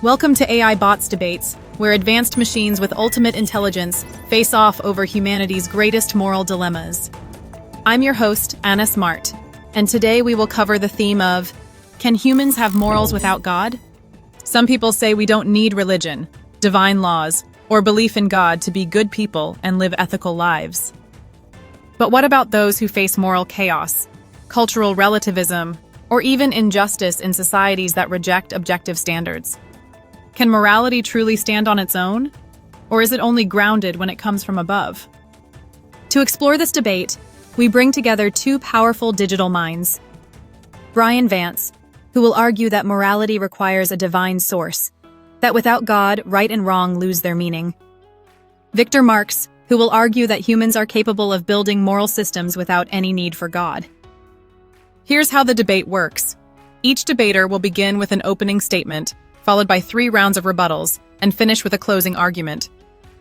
Welcome to AI Bots Debates, where advanced machines with ultimate intelligence face off over humanity's greatest moral dilemmas. I'm your host, Anna Smart, and today we will cover the theme of, can humans have morals without God? Some people say we don't need religion, divine laws, or belief in God to be good people and live ethical lives. But what about those who face moral chaos, cultural relativism, or even injustice in societies that reject objective standards? Can morality truly stand on its own? Or is it only grounded when it comes from above? To explore this debate, we bring together two powerful digital minds. Bryan Vance, who will argue that morality requires a divine source, that without God, right and wrong lose their meaning. Victor Marx, who will argue that humans are capable of building moral systems without any need for God. Here's how the debate works. Each debater will begin with an opening statement, followed by 3 rounds of rebuttals, and finish with a closing argument.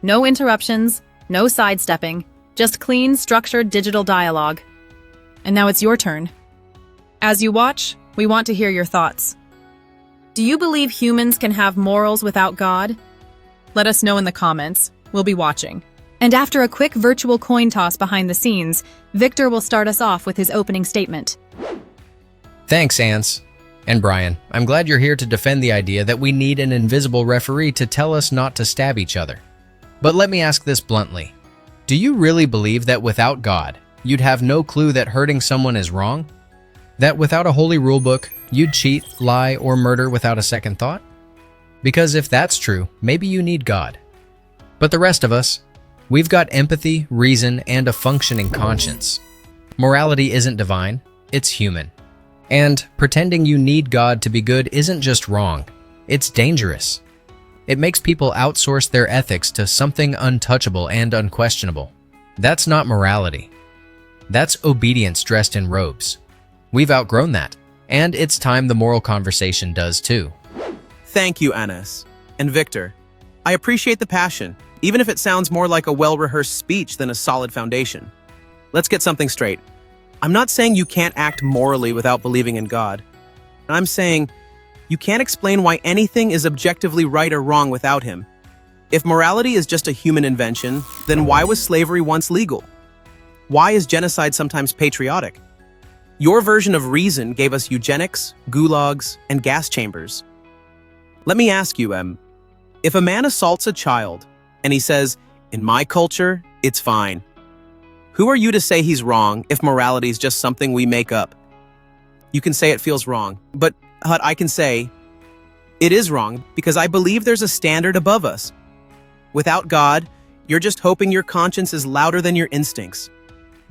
No interruptions, no sidestepping, just clean, structured digital dialogue. And now it's your turn. As you watch, we want to hear your thoughts. Do you believe humans can have morals without God? Let us know in the comments. We'll be watching. And after a quick virtual coin toss behind the scenes, Victor will start us off with his opening statement. Thanks, Ants. And Bryan, I'm glad you're here to defend the idea that we need an invisible referee to tell us not to stab each other. But let me ask this bluntly. Do you really believe that without God, you'd have no clue that hurting someone is wrong? That without a holy rulebook, you'd cheat, lie, or murder without a second thought? Because if that's true, maybe you need God. But the rest of us, we've got empathy, reason, and a functioning conscience. Morality isn't divine, it's human. And pretending you need God to be good isn't just wrong, it's dangerous. It makes people outsource their ethics to something untouchable and unquestionable. That's not morality. That's obedience dressed in robes. We've outgrown that, and it's time the moral conversation does too. Thank you, Anas. And Victor, I appreciate the passion, even if it sounds more like a well-rehearsed speech than a solid foundation. Let's get something straight. I'm not saying you can't act morally without believing in God. I'm saying you can't explain why anything is objectively right or wrong without him. If morality is just a human invention, then why was slavery once legal? Why is genocide sometimes patriotic? Your version of reason gave us eugenics, gulags, and gas chambers. Let me ask you, if a man assaults a child and he says, "In my culture, it's fine," who are you to say he's wrong if morality is just something we make up? You can say it feels wrong, but I can say it is wrong because I believe there's a standard above us. Without God, you're just hoping your conscience is louder than your instincts.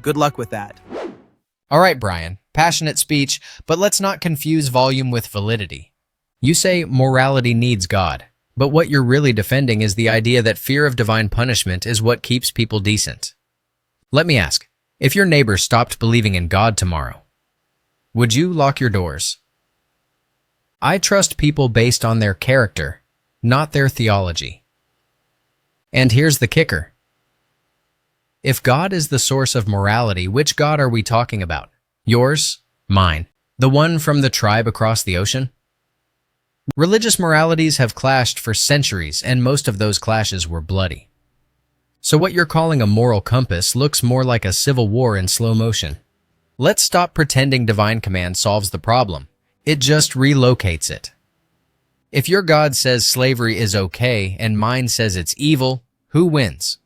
Good luck with that. All right, Bryan, passionate speech, but let's not confuse volume with validity. You say morality needs God, but what you're really defending is the idea that fear of divine punishment is what keeps people decent. Let me ask, if your neighbor stopped believing in God tomorrow, would you lock your doors? I trust people based on their character, not their theology. And here's the kicker. If God is the source of morality, which God are we talking about? Yours? Mine? The one from the tribe across the ocean? Religious moralities have clashed for centuries, and most of those clashes were bloody. So what you're calling a moral compass looks more like a civil war in slow motion. Let's stop pretending divine command solves the problem. It just relocates it. If your God says slavery is okay and mine says it's evil, who wins?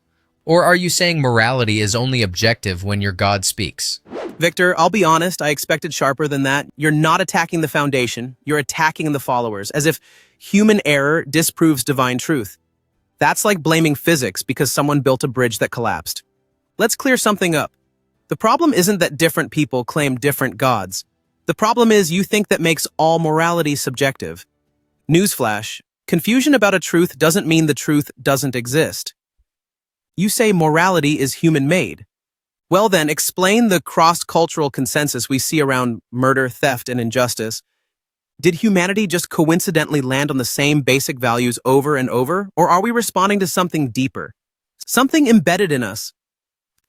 Or are you saying morality is only objective when your God speaks? Victor, I'll be honest, I expected sharper than that. You're not attacking the foundation, you're attacking the followers, as if human error disproves divine truth. That's like blaming physics because someone built a bridge that collapsed. Let's clear something up. The problem isn't that different people claim different gods. The problem is you think that makes all morality subjective. Newsflash, confusion about a truth doesn't mean the truth doesn't exist. You say morality is human-made. Well then, explain the cross-cultural consensus we see around murder, theft, and injustice. Did humanity just coincidentally land on the same basic values over and over, or are we responding to something deeper? Something embedded in us.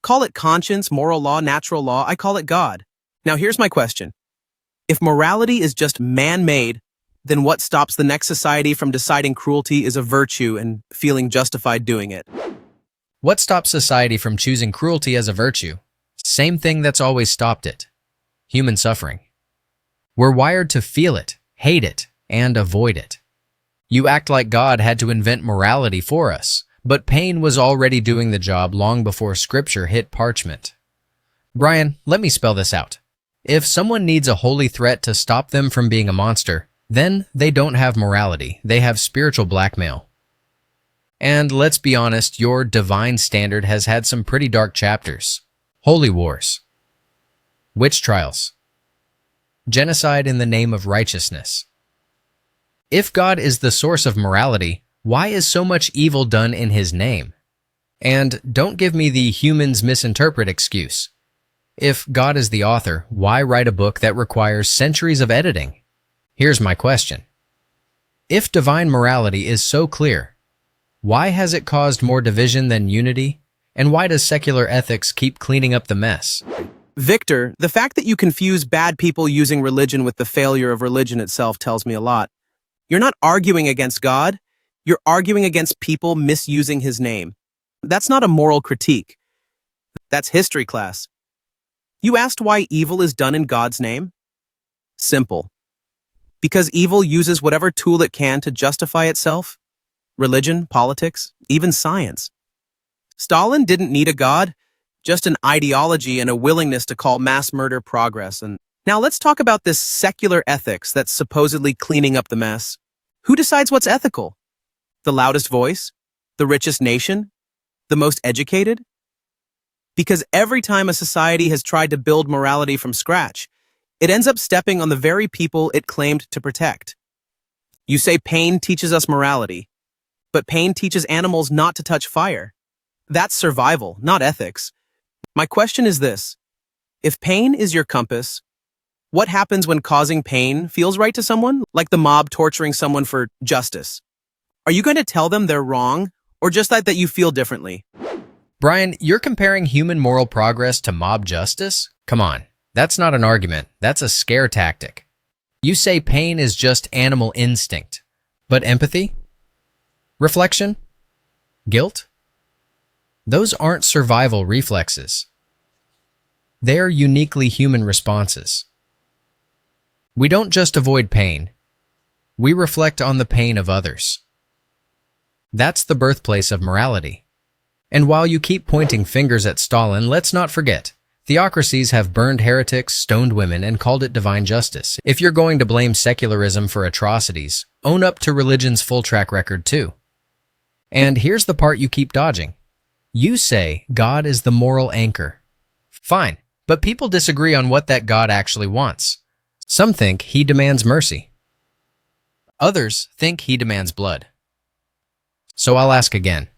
Call it conscience, moral law, natural law, I call it God. Now here's my question. If morality is just man-made, then what stops the next society from deciding cruelty is a virtue and feeling justified doing it? What stops society from choosing cruelty as a virtue? Same thing that's always stopped it. Human suffering. We're wired to feel it, hate it, and avoid it. You act like God had to invent morality for us, but pain was already doing the job long before scripture hit parchment. Bryan, let me spell this out. If someone needs a holy threat to stop them from being a monster, then they don't have morality, they have spiritual blackmail. And let's be honest, your divine standard has had some pretty dark chapters. Holy wars. Witch trials. Genocide in the name of righteousness. If God is the source of morality, why is so much evil done in His name? And don't give me the humans misinterpret excuse. If God is the author, why write a book that requires centuries of editing? Here's my question. If divine morality is so clear, why has it caused more division than unity? And why does secular ethics keep cleaning up the mess? Victor, the fact that you confuse bad people using religion with the failure of religion itself tells me a lot. You're not arguing against God, you're arguing against people misusing His name. That's not a moral critique. That's history class. You asked why evil is done in God's name? Simple. Because evil uses whatever tool it can to justify itself. Religion, politics, even science. Stalin didn't need a god, just an ideology and a willingness to call mass murder progress. And now let's talk about this secular ethics that's supposedly cleaning up the mess. Who decides what's ethical? The loudest voice? The richest nation? The most educated? Because every time a society has tried to build morality from scratch, it ends up stepping on the very people it claimed to protect. You say pain teaches us morality, but pain teaches animals not to touch fire. That's survival, not ethics. My question is this. If pain is your compass, what happens when causing pain feels right to someone, like the mob torturing someone for justice? Are you going to tell them they're wrong, or just that you feel differently? Bryan, you're comparing human moral progress to mob justice? Come on, that's not an argument, that's a scare tactic. You say pain is just animal instinct, but empathy? Reflection? Guilt? Those aren't survival reflexes. They're uniquely human responses. We don't just avoid pain, we reflect on the pain of others. That's the birthplace of morality. And while you keep pointing fingers at Stalin, let's not forget, theocracies have burned heretics, stoned women, and called it divine justice. If you're going to blame secularism for atrocities, own up to religion's full track record too. And here's the part you keep dodging. You say God is the moral anchor. Fine, but people disagree on what that God actually wants. Some think He demands mercy. Others think He demands blood. So I'll ask again.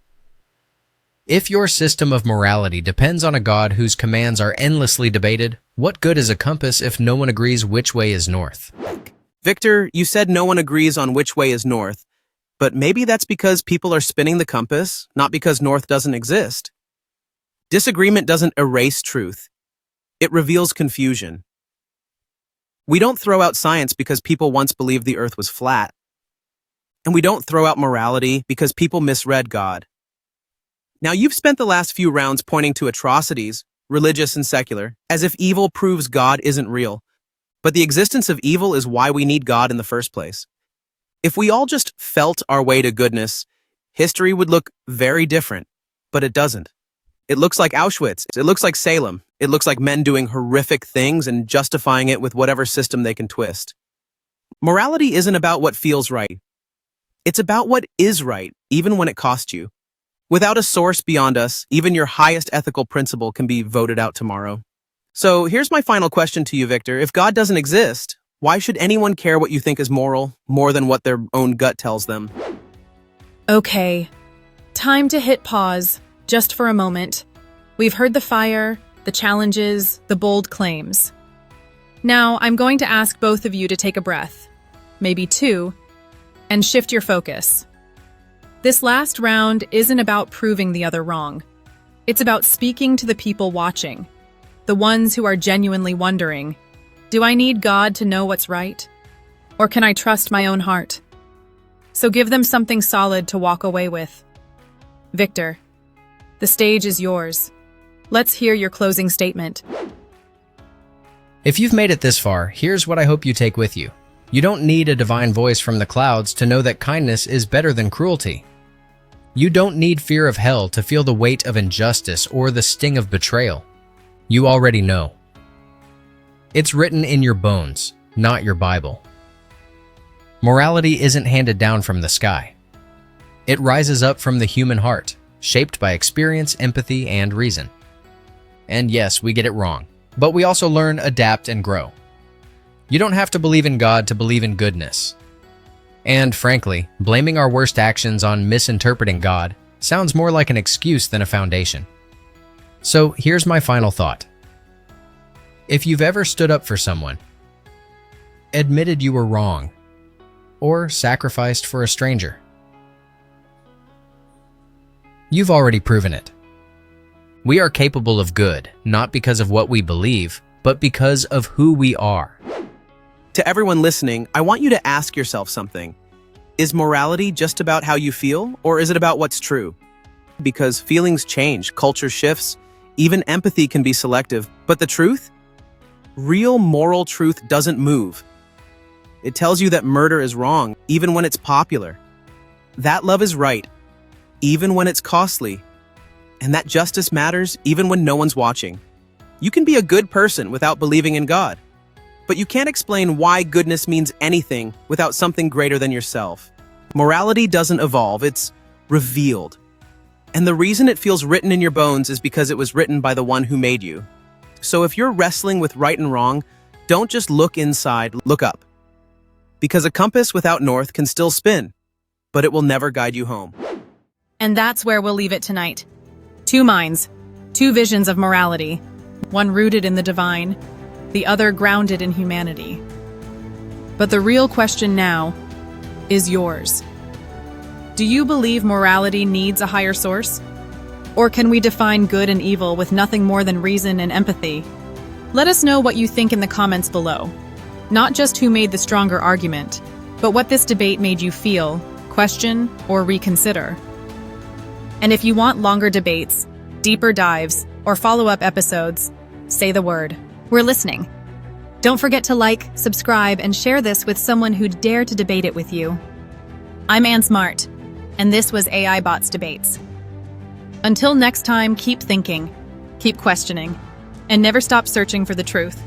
If your system of morality depends on a God whose commands are endlessly debated, what good is a compass if no one agrees which way is north? Victor, you said no one agrees on which way is north, but maybe that's because people are spinning the compass, not because north doesn't exist. Disagreement doesn't erase truth. It reveals confusion. We don't throw out science because people once believed the earth was flat. And we don't throw out morality because people misread God. Now, you've spent the last few rounds pointing to atrocities, religious and secular, as if evil proves God isn't real. But the existence of evil is why we need God in the first place. If we all just felt our way to goodness, history would look very different, but it doesn't. It looks like Auschwitz. It looks like Salem. It looks like men doing horrific things and justifying it with whatever system they can twist. Morality isn't about what feels right. It's about what is right, even when it costs you. Without a source beyond us, even your highest ethical principle can be voted out tomorrow. So here's my final question to you, Victor. If God doesn't exist, why should anyone care what you think is moral more than what their own gut tells them? Okay, time to hit pause, just for a moment. We've heard the fire, the challenges, the bold claims. Now, I'm going to ask both of you to take a breath, maybe two, and shift your focus. This last round isn't about proving the other wrong. It's about speaking to the people watching, the ones who are genuinely wondering, do I need God to know what's right? Or can I trust my own heart? So give them something solid to walk away with. Victor, the stage is yours. Let's hear your closing statement. If you've made it this far, here's what I hope you take with you. You don't need a divine voice from the clouds to know that kindness is better than cruelty. You don't need fear of hell to feel the weight of injustice or the sting of betrayal. You already know. It's written in your bones, not your Bible. Morality isn't handed down from the sky. It rises up from the human heart, shaped by experience, empathy, and reason. And yes, we get it wrong, but we also learn, adapt, and grow. You don't have to believe in God to believe in goodness. And frankly, blaming our worst actions on misinterpreting God sounds more like an excuse than a foundation. So here's my final thought. If you've ever stood up for someone, admitted you were wrong, or sacrificed for a stranger, you've already proven it. We are capable of good, not because of what we believe, but because of who we are. To everyone listening, I want you to ask yourself something. Is morality just about how you feel, or is it about what's true? Because feelings change, culture shifts, even empathy can be selective. But the truth? Real moral truth doesn't move. It tells you that murder is wrong, even when it's popular. That love is right, even when it's costly. And that justice matters, even when no one's watching. You can be a good person without believing in God. But you can't explain why goodness means anything without something greater than yourself. Morality doesn't evolve, it's revealed. And the reason it feels written in your bones is because it was written by the one who made you. So if you're wrestling with right and wrong, don't just look inside, look up. Because a compass without north can still spin, but it will never guide you home. And that's where we'll leave it tonight. Two minds, two visions of morality, one rooted in the divine, the other grounded in humanity. But the real question now is yours. Do you believe morality needs a higher source? Or can we define good and evil with nothing more than reason and empathy? Let us know what you think in the comments below. Not just who made the stronger argument, but what this debate made you feel, question, or reconsider. And if you want longer debates, deeper dives, or follow-up episodes, say the word. We're listening. Don't forget to like, subscribe, and share this with someone who'd dare to debate it with you. I'm Ann Smart, and this was AI Bots Debates. Until next time, keep thinking, keep questioning, and never stop searching for the truth.